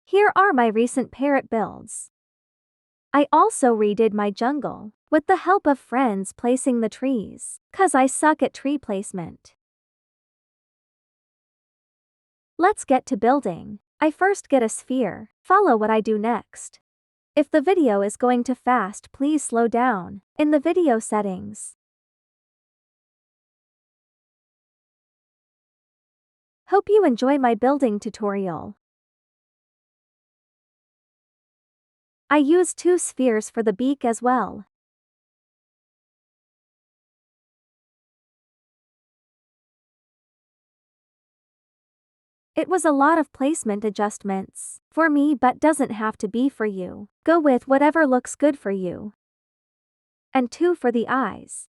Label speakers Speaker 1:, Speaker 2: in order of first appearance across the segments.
Speaker 1: Here are my recent parrot builds. I also redid my jungle, with the help of friends placing the trees, 'cause I suck at tree placement. Let's get to building. I first get a sphere, follow what I do next. If the video is going too fast, please slow down, in the video settings. Hope you enjoy my building tutorial. I use 2 spheres for the beak as well. It was a lot of placement adjustments for me, but doesn't have to be for you. Go with whatever looks good for you. And 2 for the eyes.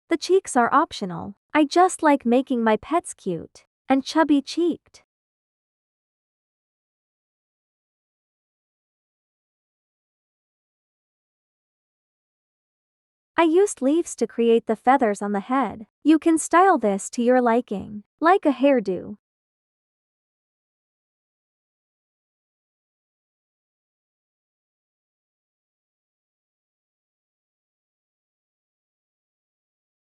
Speaker 1: The cheeks are optional. I just like making my pets cute and chubby-cheeked. I used leaves to create the feathers on the head. You can style this to your liking, like a hairdo.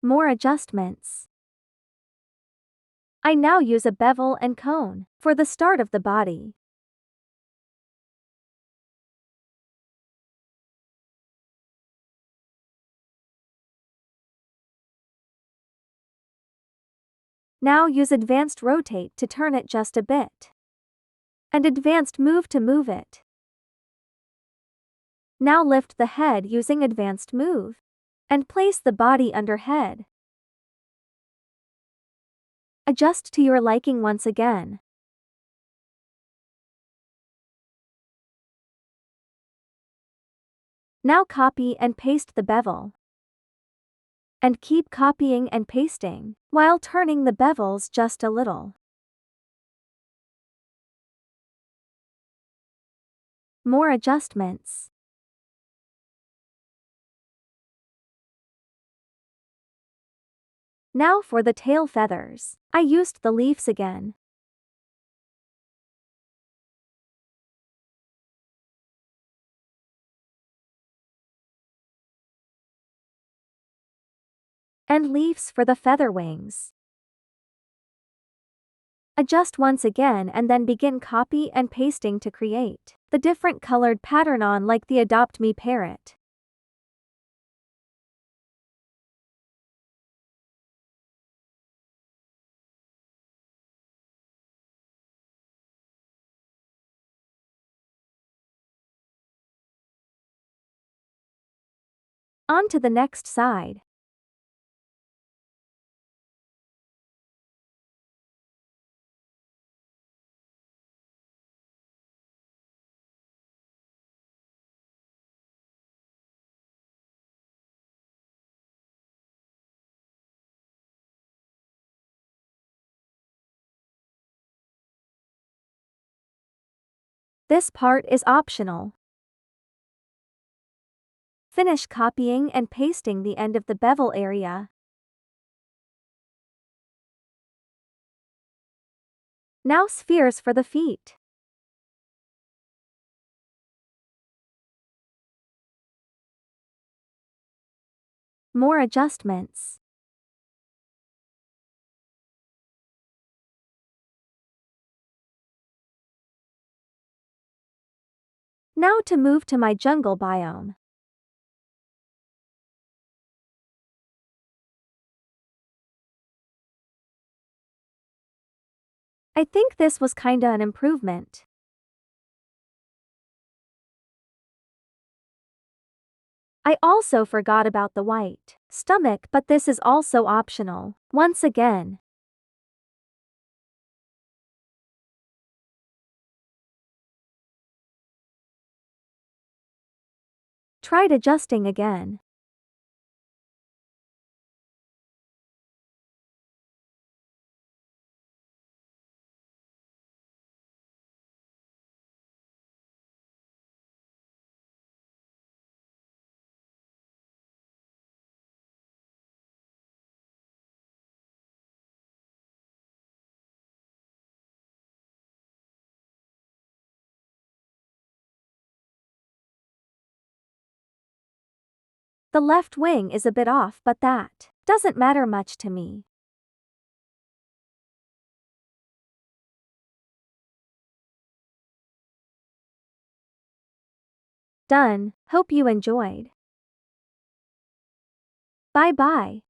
Speaker 1: More adjustments. I now use a bevel and cone for the start of the body. Now use advanced rotate to turn it just a bit. And advanced move to move it. Now lift the head using advanced move. And place the body under head. Adjust to your liking once again. Now copy and paste the bevel. And keep copying and pasting, while turning the bevels just a little. More adjustments. Now for the tail feathers. I used the leaves again. And leaves for the feather wings. Adjust once again and then begin copy and pasting to create the different colored pattern on like the Adopt Me parrot. On to the next side. This part is optional. Finish copying and pasting the end of the bevel area. Now spheres for the feet. More adjustments. Now to move to my jungle biome. I think this was kinda an improvement. I also forgot about the white stomach, but this is also optional. Once again. Tried adjusting again. The left wing is a bit off, but that doesn't matter much to me. Done. Hope you enjoyed. Bye bye.